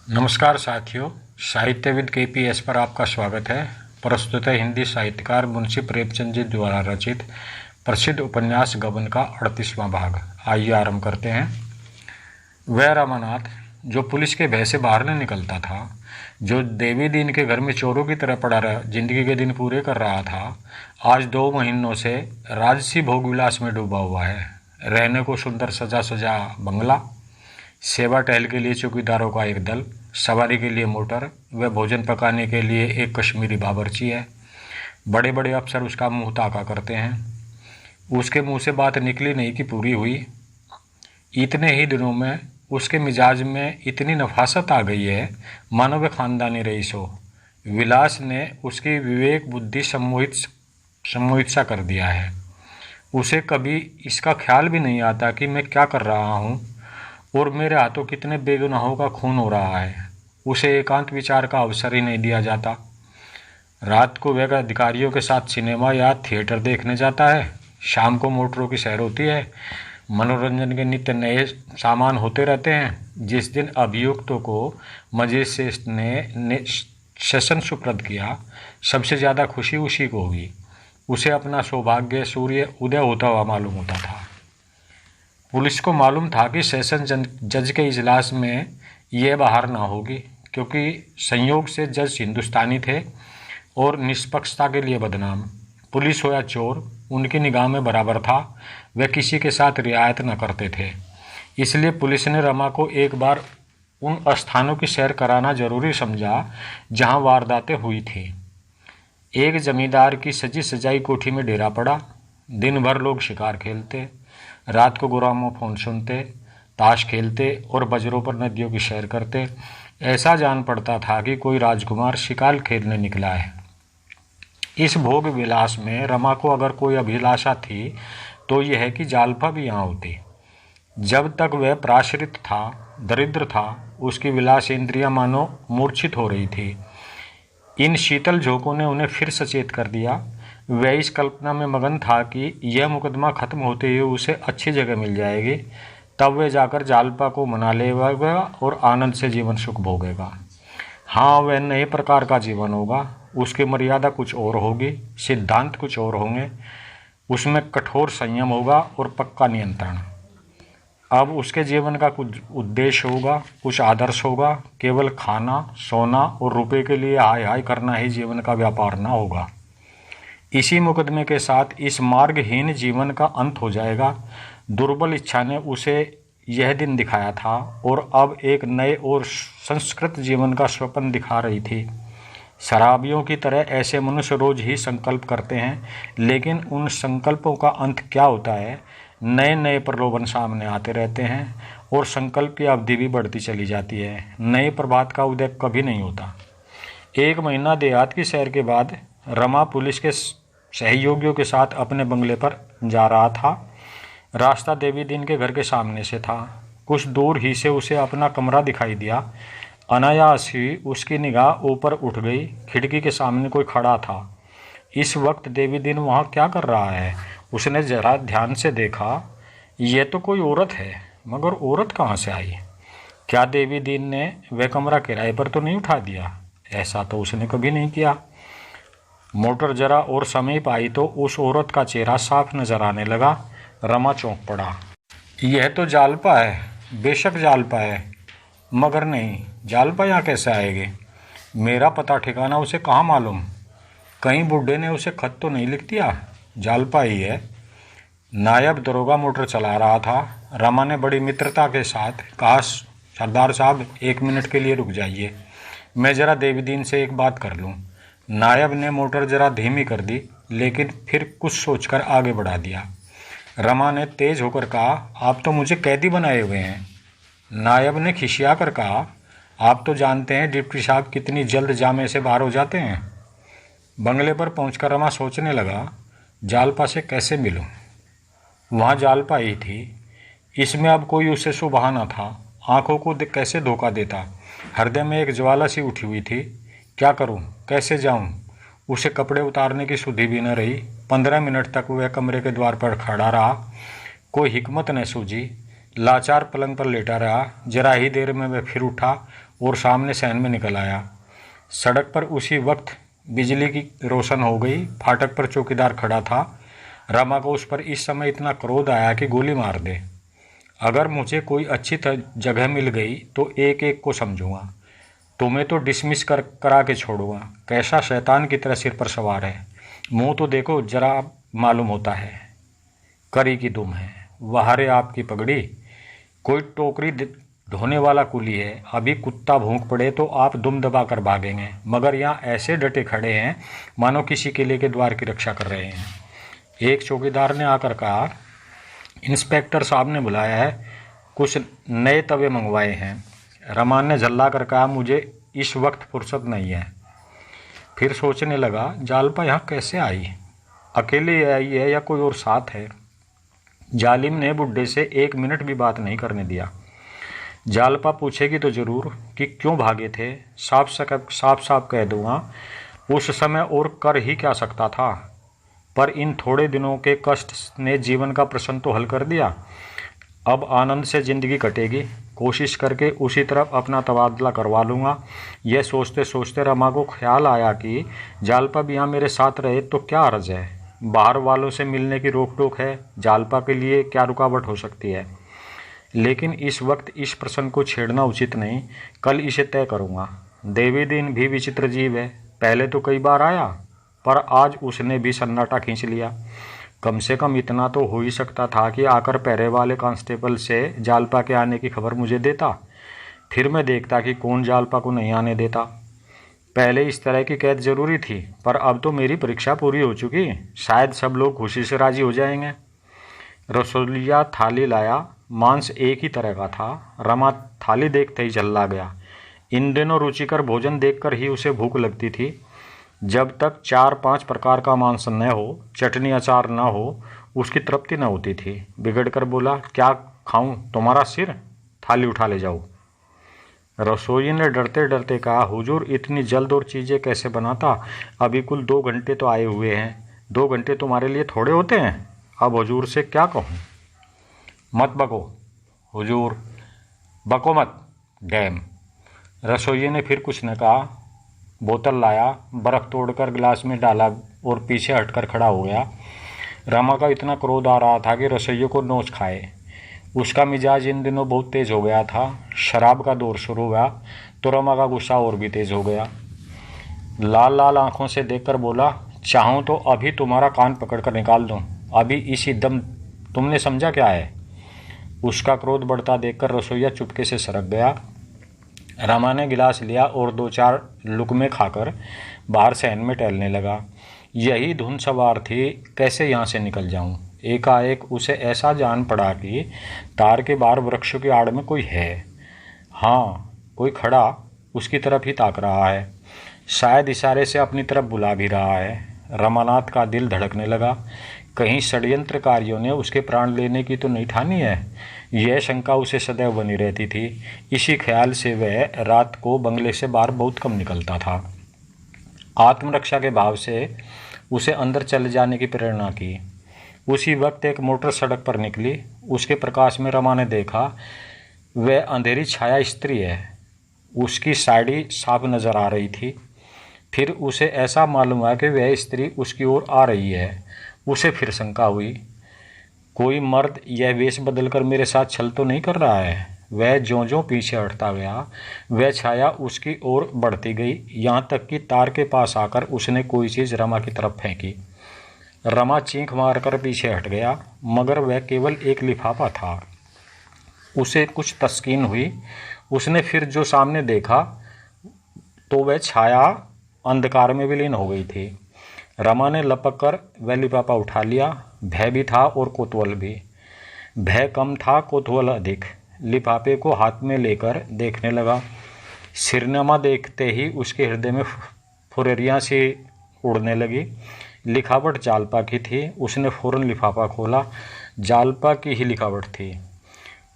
नमस्कार साथियों, साहित्यविद KPS पर आपका स्वागत है। प्रस्तुत है हिंदी साहित्यकार मुंशी प्रेमचंद जी द्वारा रचित प्रसिद्ध उपन्यास गबन का 38वां भाग। आइए आरंभ करते हैं। वह रमानाथ जो पुलिस के भय से बाहर नहीं निकलता था, जो देवी दीन के घर में चोरों की तरह पड़ा रहा जिंदगी के दिन पूरे कर रहा था, आज 2 महीनों से राजसी भोग विलास में डूबा हुआ है। रहने को सुंदर सजा सजा बंगला, सेवा टहल के लिए चौकीदारों का एक दल, सवारी के लिए मोटर, व भोजन पकाने के लिए एक कश्मीरी बावर्ची है। बड़े बड़े अफसर उसका मुंह ताका करते हैं। उसके मुंह से बात निकली नहीं कि पूरी हुई। इतने ही दिनों में उसके मिजाज में इतनी नफासत आ गई है मानो वह खानदानी रईस हो। विलास ने उसकी विवेक बुद्धि सम्मोहित सा कर दिया है। उसे कभी इसका ख्याल भी नहीं आता कि मैं क्या कर रहा हूँ और मेरे हाथों कितने बेगुनाहों का खून हो रहा है। उसे एकांत विचार का अवसर ही नहीं दिया जाता। रात को वह अधिकारियों के साथ सिनेमा या थिएटर देखने जाता है। शाम को मोटरों की सैर होती है। मनोरंजन के नित्य नए सामान होते रहते हैं। जिस दिन अभियुक्तों को मजिस्ट्रेट ने सेशन सुप्रद किया, सबसे ज़्यादा खुशी उसी को हुई। उसे अपना सौभाग्य सूर्य उदय होता हुआ मालूम होता था। पुलिस को मालूम था कि सेशन जज के इजलास में ये बाहर ना होगी, क्योंकि संयोग से जज हिंदुस्तानी थे और निष्पक्षता के लिए बदनाम। पुलिस हो या चोर, उनकी निगाह में बराबर था। वे किसी के साथ रियायत न करते थे। इसलिए पुलिस ने रमा को एक बार उन स्थानों की सैर कराना जरूरी समझा जहां वारदातें हुई थी। एक जमींदार की सजी सजाई कोठी में डेरा पड़ा। दिन भर लोग शिकार खेलते, रात को ग्रामोफोन सुनते, ताश खेलते और बजरों पर नदियों की सैर करते। ऐसा जान पड़ता था कि कोई राजकुमार शिकार खेलने निकला है। इस भोग विलास में रमा को अगर कोई अभिलाषा थी तो यह है कि जालपा भी यहाँ होती। जब तक वह प्राश्रित था, दरिद्र था, उसकी विलास इंद्रियां मानो मूर्छित हो रही थी। इन शीतल झोंकों ने उन्हें फिर सचेत कर दिया। वह इस कल्पना में मगन था कि यह मुकदमा खत्म होते ही उसे अच्छी जगह मिल जाएगी। तब वह जाकर जालपा को मना लेगा और आनंद से जीवन सुख भोगेगा। हाँ, वह नए प्रकार का जीवन होगा। उसकी मर्यादा कुछ और होगी, सिद्धांत कुछ और होंगे। उसमें कठोर संयम होगा और पक्का नियंत्रण। अब उसके जीवन का कुछ उद्देश्य होगा, कुछ आदर्श होगा। केवल खाना, सोना और रुपए के लिए हाय हाय करना ही जीवन का व्यापार ना होगा। इसी मुकदमे के साथ इस मार्गहीन जीवन का अंत हो जाएगा। दुर्बल इच्छा ने उसे यह दिन दिखाया था और अब एक नए और संस्कृत जीवन का स्वप्न दिखा रही थी। शराबियों की तरह ऐसे मनुष्य रोज ही संकल्प करते हैं, लेकिन उन संकल्पों का अंत क्या होता है? नए नए प्रलोभन सामने आते रहते हैं और संकल्प की अवधि भी बढ़ती चली जाती है। नए प्रभात का उदय कभी नहीं होता। 1 महीना देहात की सैर के बाद रमा पुलिस के सहयोगियों के साथ अपने बंगले पर जा रहा था। रास्ता देवी दीन के घर के सामने से था। कुछ दूर ही से उसे अपना कमरा दिखाई दिया। अनायास ही उसकी निगाह ऊपर उठ गई। खिड़की के सामने कोई खड़ा था। इस वक्त देवी दीन वहाँ क्या कर रहा है? उसने जरा ध्यान से देखा। ये तो कोई औरत है, मगर औरत कहाँ से आई? क्या देवी दीन ने वह कमरा किराए पर तो नहीं उठा दिया? ऐसा तो उसने कभी नहीं किया। मोटर जरा और समीप आई तो उस औरत का चेहरा साफ नजर आने लगा। रमा चौंक पड़ा। यह तो जालपा है। बेशक जालपा है, मगर नहीं, जालपा यहाँ कैसे आएगी? मेरा पता ठिकाना उसे कहाँ मालूम? कहीं बुड्ढे ने उसे खत तो नहीं लिख दिया? जालपा ही है। नायब दरोगा मोटर चला रहा था। रमा ने बड़ी मित्रता के साथ कहा, सरदार साहब 1 मिनट के लिए रुक जाइए, मैं जरा देवी दीन से एक बात कर लूँ। नायब ने मोटर जरा धीमी कर दी, लेकिन फिर कुछ सोचकर आगे बढ़ा दिया। रमा ने तेज होकर कहा, आप तो मुझे कैदी बनाए हुए हैं। नायब ने खिसिया कर कहा, आप तो जानते हैं डिप्टी साहब कितनी जल्द जामे से बाहर हो जाते हैं। बंगले पर पहुंचकर रमा सोचने लगा, जालपा से कैसे मिलूं? वहाँ जालपा ही थी। इसमें अब कोई उसे सुबहाना था। आंखों को कैसे धोखा देता? हृदय में एक ज्वाला सी उठी हुई थी। क्या करूं, कैसे जाऊं? उसे कपड़े उतारने की सुधि भी न रही। 15 मिनट तक वह कमरे के द्वार पर खड़ा रहा। कोई हिकमत न सूझी। लाचार पलंग पर लेटा रहा। जरा ही देर में वह फिर उठा और सामने शहर में निकल आया। सड़क पर उसी वक्त बिजली की रोशन हो गई। फाटक पर चौकीदार खड़ा था। रमा को उस पर इस समय इतना क्रोध आया कि गोली मार दे। अगर मुझे कोई अच्छी जगह मिल गई तो एक एक को समझूंगा। तुम्हें तो डिसमिस करा के छोड़ूंगा। कैसा शैतान की तरह सिर पर सवार है। मुंह तो देखो जरा, मालूम होता है करी की दुम है। वहारे आपकी पगड़ी। कोई टोकरी धोने वाला कुली है। अभी कुत्ता भूख पड़े तो आप दुम दबा कर भागेंगे, मगर यहाँ ऐसे डटे खड़े हैं मानो किसी किले के द्वार की रक्षा कर रहे हैं। एक चौकीदार ने आकर कहा, इंस्पेक्टर साहब ने बुलाया है, कुछ नए तवे मंगवाए हैं। रमान ने झल्ला कर कहा, मुझे इस वक्त फुर्सत नहीं है। फिर सोचने लगा, जालपा यहाँ कैसे आई? अकेले आई है या कोई और साथ है? जालिम ने बुड्ढे से 1 मिनट भी बात नहीं करने दिया। जालपा पूछेगी तो जरूर कि क्यों भागे थे। साफ साफ कह दूंगा, उस समय और कर ही क्या सकता था, पर इन थोड़े दिनों के कष्ट ने जीवन का प्रश्न तो हल कर दिया। अब आनंद से ज़िंदगी कटेगी। कोशिश करके उसी तरफ अपना तबादला करवा लूँगा। यह सोचते सोचते रमा को ख्याल आया कि जालपा भी यहाँ मेरे साथ रहे तो क्या अर्ज है। बाहर वालों से मिलने की रोक टोक है, जालपा के लिए क्या रुकावट हो सकती है। लेकिन इस वक्त इस प्रश्न को छेड़ना उचित नहीं। कल इसे तय करूँगा। देवी दिन भी विचित्र जीव है। पहले तो कई बार आया, पर आज उसने भी सन्नाटा खींच लिया। कम से कम इतना तो हो ही सकता था कि आकर पहरे वाले कांस्टेबल से जालपा के आने की खबर मुझे देता। फिर मैं देखता कि कौन जालपा को नहीं आने देता। पहले इस तरह की कैद जरूरी थी, पर अब तो मेरी परीक्षा पूरी हो चुकी। शायद सब लोग खुशी से राजी हो जाएंगे। रसोलिया थाली लाया। मांस एक ही तरह का था। रमा थाली देखते ही चल्ला गया। इन दिनों रुचिकर भोजन देखकर ही उसे भूख लगती थी। जब तक 4-5 प्रकार का मांस न हो, चटनी अचार न हो, उसकी तृप्ति न होती थी। बिगड़ कर बोला, क्या खाऊं? तुम्हारा सिर? थाली उठा ले जाओ। रसोई ने डरते डरते कहा, हुजूर इतनी जल्द और चीज़ें कैसे बनाता? अभी कुल 2 घंटे तो आए हुए हैं। 2 घंटे तुम्हारे लिए थोड़े होते हैं। अब हुजूर से क्या कहूँ? मत बको हुजूर, बको मत डैम। रसोई ने फिर कुछ न कहा। बोतल लाया, बर्फ़ तोड़कर गिलास में डाला और पीछे हटकर खड़ा हो गया। रमा का इतना क्रोध आ रहा था कि रसोइये को नोच खाए। उसका मिजाज इन दिनों बहुत तेज़ हो गया था। शराब का दौर शुरू हुआ तो रमा का गुस्सा और भी तेज़ हो गया। लाल लाल आंखों से देखकर बोला, चाहूँ तो अभी तुम्हारा कान पकड़कर निकाल दूँ, अभी इसी दम। तुमने समझा क्या है? उसका क्रोध बढ़ता देखकर रसोइया चुपके से सरक गया। रमा ने गिलास लिया और 2-4 लुकमे खाकर बाहर सहन में टहलने लगा। यही धुन सवार थी, कैसे यहाँ से निकल जाऊँ। एकाएक उसे ऐसा जान पड़ा कि तार के बाहर वृक्षों की आड़ में कोई है। हाँ, कोई खड़ा उसकी तरफ ही ताक रहा है। शायद इशारे से अपनी तरफ बुला भी रहा है। रमानाथ का दिल धड़कने लगा। कहीं षड्यंत्रकारियों ने उसके प्राण लेने की तो नहीं ठानी है। यह शंका उसे सदैव बनी रहती थी। इसी ख्याल से वह रात को बंगले से बाहर बहुत कम निकलता था। आत्मरक्षा के भाव से उसे अंदर चले जाने की प्रेरणा की। उसी वक्त एक मोटर सड़क पर निकली। उसके प्रकाश में रमा ने देखा वह अंधेरी छाया स्त्री है। उसकी साड़ी साफ नजर आ रही थी। फिर उसे ऐसा मालूम हुआ कि वह स्त्री उसकी ओर आ रही है। उसे फिर शंका हुई, कोई मर्द यह वेश बदलकर मेरे साथ छल तो नहीं कर रहा है। वह ज्यों-ज्यों पीछे हटता गया, वह छाया उसकी ओर बढ़ती गई, यहाँ तक कि तार के पास आकर उसने कोई चीज़ रमा की तरफ फेंकी। रमा चीख मारकर पीछे हट गया, मगर वह केवल एक लिफाफा था। उसे कुछ तस्कीन हुई। उसने फिर जो सामने देखा तो वह छाया अंधकार में विलीन हो गई थी। रमा ने लपक कर वह लिफाफा उठा लिया। भय भी था और कौतूहल भी। भय कम था, कौतूहल अधिक। लिफाफे को हाथ में लेकर देखने लगा। सिरनामा देखते ही उसके हृदय में फुरेरियाँ सी उड़ने लगी। लिखावट जालपा की थी। उसने फौरन लिफाफा खोला। जालपा की ही लिखावट थी।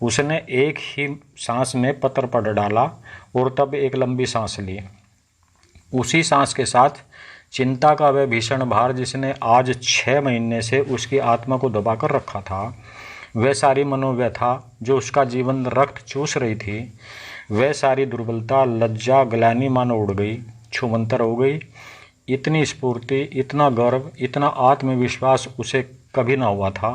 उसने एक ही सांस में पत्र पढ़ डाला और तब एक लंबी सांस ली। उसी सांस के साथ चिंता का वह भीषण भार जिसने आज 6 महीने से उसकी आत्मा को दबाकर रखा था, वह सारी मनोव्यथा जो उसका जीवन रक्त चूस रही थी, वह सारी दुर्बलता, लज्जा, ग्लानि मानो उड़ गई, छूमंतर हो गई। इतनी स्फूर्ति, इतना गर्व, इतना आत्मविश्वास उसे कभी ना हुआ था।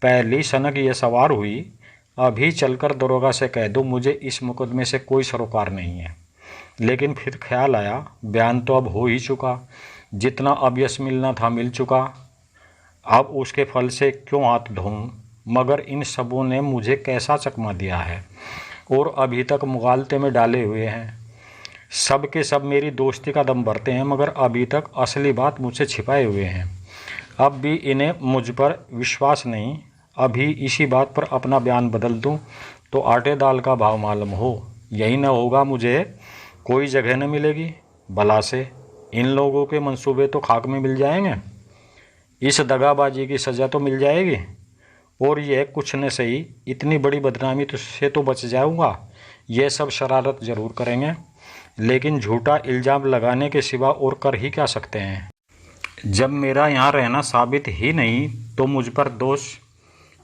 पहली सनक ये सवार हुई, अभी चलकर दरोगा से कह दूं मुझे इस मुकदमे से कोई सरोकार नहीं है। लेकिन फिर ख्याल आया, बयान तो अब हो ही चुका, जितना अब यश मिलना था मिल चुका, अब उसके फल से क्यों हाथ धोऊं। मगर इन सबों ने मुझे कैसा चकमा दिया है और अभी तक मुगालते में डाले हुए हैं। सब के सब मेरी दोस्ती का दम भरते हैं, मगर अभी तक असली बात मुझसे छिपाए हुए हैं। अब भी इन्हें मुझ पर विश्वास नहीं। अभी इसी बात पर अपना बयान बदल दूं तो आटे दाल का भाव मालूम हो। यही न होगा, मुझे कोई जगह न मिलेगी। भला से इन लोगों के मंसूबे तो खाक में मिल जाएंगे, इस दगाबाजी की सज़ा तो मिल जाएगी, और यह कुछ न सही इतनी बड़ी बदनामी से तो बच जाऊंगा। यह सब शरारत ज़रूर करेंगे, लेकिन झूठा इल्ज़ाम लगाने के सिवा और कर ही क्या सकते हैं। जब मेरा यहाँ रहना साबित ही नहीं तो मुझ पर दोष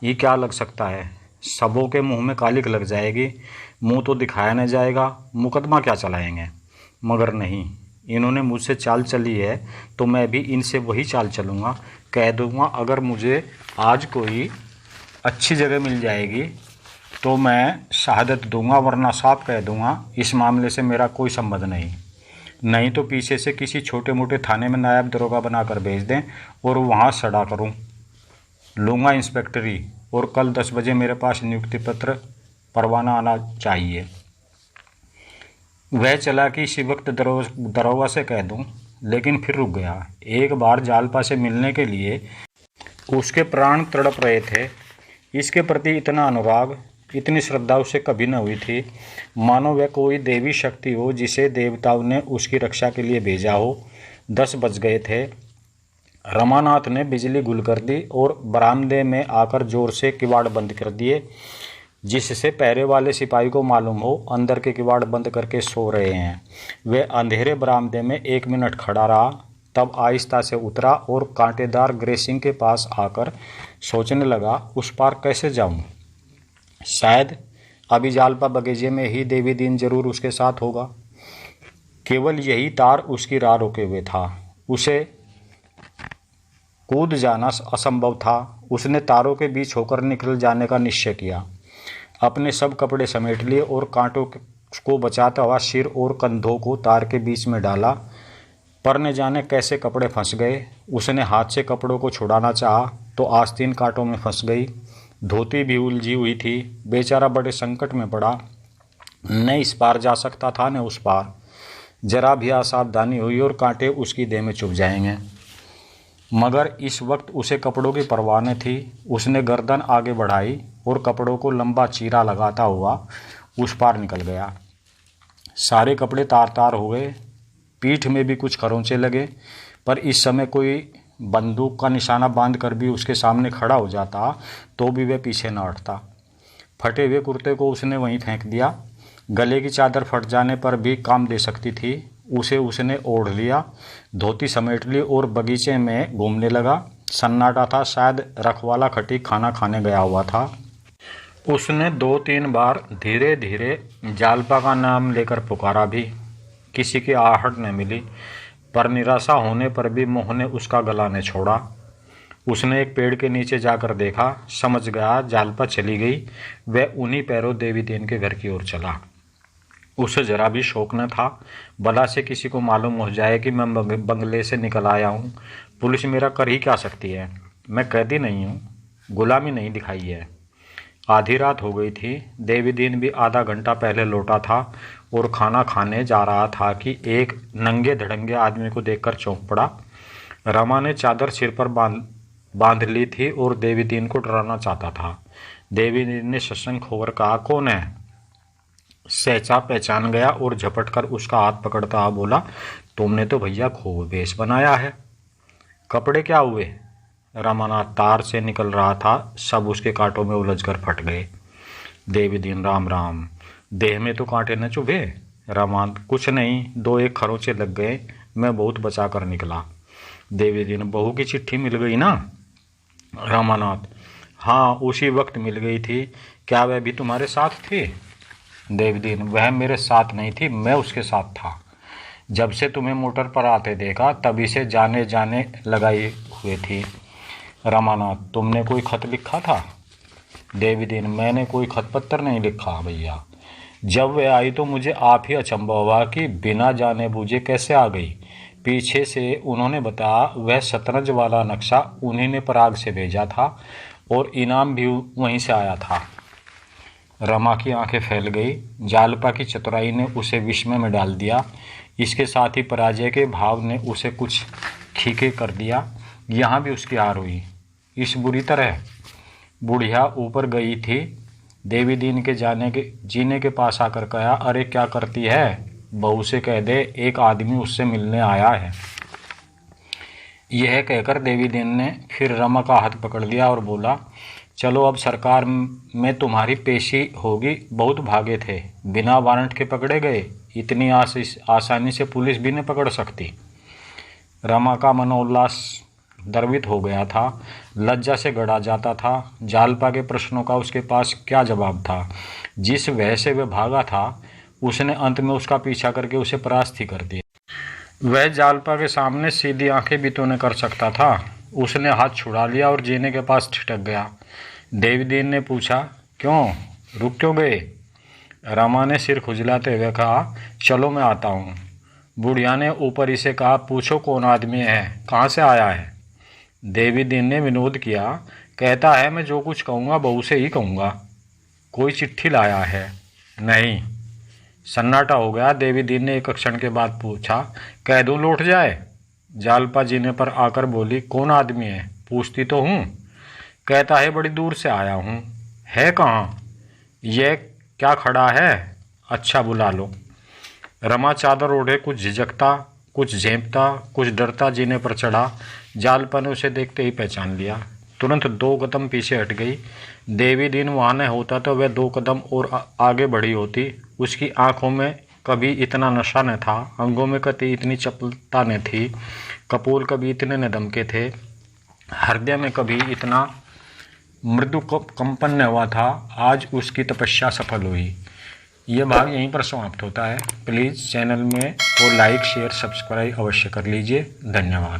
ही क्या लग सकता है। सबों के मुंह में कालिक लग जाएगी, मुंह तो दिखाया न जाएगा, मुकदमा क्या चलाएंगे। मगर नहीं, इन्होंने मुझसे चाल चली है तो मैं भी इनसे वही चाल चलूँगा। कह दूँगा अगर मुझे आज कोई अच्छी जगह मिल जाएगी तो मैं शहादत दूंगा, वरना साफ कह दूंगा इस मामले से मेरा कोई संबंध नहीं तो पीछे से किसी छोटे मोटे थाने में नायब दरोगा बनाकर भेज दें और वहाँ सड़ा करूँ लूँगा इंस्पेक्टरी, और कल 10 बजे मेरे पास नियुक्ति पत्र परवाना आना चाहिए। वह चला कि इसी वक्त दरोगा से कह दूं, लेकिन फिर रुक गया। एक बार जालपा से मिलने के लिए उसके प्राण तड़प रहे थे। इसके प्रति इतना अनुराग, इतनी श्रद्धा उसे कभी न हुई थी, मानो वह कोई देवी शक्ति हो जिसे देवताओं ने उसकी रक्षा के लिए भेजा हो। 10 बज गए थे। रमानाथ ने बिजली गुल कर दी और बरामदे में आकर जोर से किवाड़ बंद कर दिए, जिससे पहरे वाले सिपाही को मालूम हो अंदर के किवाड़ बंद करके सो रहे हैं। वह अंधेरे बरामदे में 1 मिनट खड़ा रहा, तब आहिस्ता से उतरा और कांटेदार ग्रेसिंग के पास आकर सोचने लगा, उस पार कैसे जाऊं। शायद अभी जालपा बगीचे में ही देवी दीन जरूर उसके साथ होगा। केवल यही तार उसकी राह रोके हुए था। उसे कूद जाना असंभव था। उसने तारों के बीच होकर निकल जाने का निश्चय किया। अपने सब कपड़े समेट लिए और कांटों को बचाता हुआ सिर और कंधों को तार के बीच में डाला, पर न जाने कैसे कपड़े फंस गए। उसने हाथ से कपड़ों को छुड़ाना चाहा तो आस्तीन कांटों में फंस गई। धोती भी उलझी हुई थी। बेचारा बड़े संकट में पड़ा, न इस पार जा सकता था न उस पार। जरा भी असावधानी हुई और कांटे उसकी देह में चुभ जाएंगे। मगर इस वक्त उसे कपड़ों की परवाह न थी। उसने गर्दन आगे बढ़ाई और कपड़ों को लंबा चीरा लगाता हुआ उस पार निकल गया। सारे कपड़े तार तार हो गए, पीठ में भी कुछ खरोंचे लगे, पर इस समय कोई बंदूक का निशाना बांध कर भी उसके सामने खड़ा हो जाता तो भी वह पीछे न हटता। फटे हुए कुर्ते को उसने वहीं फेंक दिया। गले की चादर फट जाने पर भी काम दे सकती थी, उसे उसने ओढ़ लिया। धोती समेट ली और बगीचे में घूमने लगा। सन्नाटा था, शायद रखवाला खटीक खाना खाने गया हुआ था। उसने 2-3 बार धीरे धीरे जालपा का नाम लेकर पुकारा भी, किसी की आहट न मिली। पर निराशा होने पर भी मोह ने उसका गला न छोड़ा। उसने एक पेड़ के नीचे जाकर देखा, समझ गया जालपा चली गई। वह उन्हीं पैरों देवी दीन के घर की ओर चला। उसे जरा भी शौक न था, भला से किसी को मालूम हो जाए कि मैं बंगले से निकल आया हूँ। पुलिस मेरा कर ही क्या सकती है, मैं कैदी नहीं हूँ, गुलामी नहीं दिखाई है। आधी रात हो गई थी। देवी दीन भी आधा घंटा पहले लौटा था और खाना खाने जा रहा था कि एक नंगे धड़ंगे आदमी को देखकर चौंक पड़ा। रमा ने चादर सिर पर बांध ली थी और देवी दीन को डराना चाहता था। देवी दीन ने सशंक होकर कहा, कौन है? सहचा पहचान गया और झपट कर उसका हाथ पकड़ता बोला, तुमने तो भैया खूब वेश बनाया है। कपड़े क्या हुए? रमानाथ तार से निकल रहा था, सब उसके कांटों में उलझकर फट गए। देवी दीन, राम राम। देह में तो कांटे न चुभे? रमानाथ, कुछ नहीं, 2-1 खरोंचे लग गए, मैं बहुत बचा कर निकला। देवी दीन, बहू की चिट्ठी मिल गई ना? रमानाथ, हाँ, उसी वक्त मिल गई थी। क्या वह भी तुम्हारे साथ थी? देवदीन, वह मेरे साथ नहीं थी, मैं उसके साथ था। जब से तुम्हें मोटर पर आते देखा तभी से जाने जाने लगाई हुए थी। रमानाथ, तुमने कोई खत लिखा था? देवदीन, मैंने कोई खत पत्र नहीं लिखा भैया। जब वह आई तो मुझे आप ही अचंभा हुआ कि बिना जाने बूझे कैसे आ गई। पीछे से उन्होंने बताया वह शतरंज वाला नक्शा उन्हीं ने पराग से भेजा था और इनाम भी वहीं से आया था। रमा की आंखें फैल गई। जालपा की चतुराई ने उसे विस्मय में डाल दिया। इसके साथ ही पराजय के भाव ने उसे कुछ खीखे कर दिया। यहाँ भी उसकी हार हुई। इस बुरी तरह बुढ़िया ऊपर गई थी। देवीदीन के जीने के पास आकर कहा, अरे क्या करती है, बहू से कह दे एक आदमी उससे मिलने आया है। यह कहकर देवीदीन ने फिर रमा का हाथ पकड़ लिया और बोला, चलो अब सरकार में तुम्हारी पेशी होगी। बहुत भागे थे, बिना वारंट के पकड़े गए। इतनी आसानी से पुलिस भी नहीं पकड़ सकती। रमा का मनोल्लास द्रवित हो गया था, लज्जा से गड़ा जाता था। जालपा के प्रश्नों का उसके पास क्या जवाब था? जिस वजह से वह भागा था उसने अंत में उसका पीछा करके उसे परास्त ही कर दिया। वह जालपा के सामने सीधी आंखें भी तो न कर सकता था। उसने हाथ छुड़ा लिया और जीने के पास ठिठक गया। देवदीन ने पूछा, क्यों, रुक क्यों गए? रमा ने सिर खुजलाते हुए कहा, चलो मैं आता हूँ। बुढ़िया ने ऊपर इसे कहा, पूछो कौन आदमी है, कहाँ से आया है? देवदीन ने विनोद किया, कहता है मैं जो कुछ कहूँगा बहू से ही कहूँगा। कोई चिट्ठी लाया है? नहीं। सन्नाटा हो गया। देवदीन ने एक क्षण के बाद पूछा, कह दूँ लौट जाए? जालपा जीने पर आकर बोली, कौन आदमी है, पूछती तो हूँ। कहता है बड़ी दूर से आया हूँ। है कहाँ? यह क्या खड़ा है? अच्छा बुला लो। रमा चादर ओढ़े कुछ झिझकता, कुछ झेंपता, कुछ डरता जीने पर चढ़ा। जालपा ने उसे देखते ही पहचान लिया। तुरंत 2 कदम पीछे हट गई। देवीदीन वहाँ न होता तो वह 2 कदम और आगे बढ़ी होती। उसकी आंखों में कभी इतना नशा न था, अंगों में कभी इतनी चपलता न थी, कपोल कभी इतने न दमके थे, हृदय में कभी इतना मृदु कंपन न हुआ था। आज उसकी तपस्या सफल हुई। यह भाग यहीं पर समाप्त होता है। प्लीज़ चैनल में और लाइक शेयर सब्सक्राइब अवश्य कर लीजिए। धन्यवाद।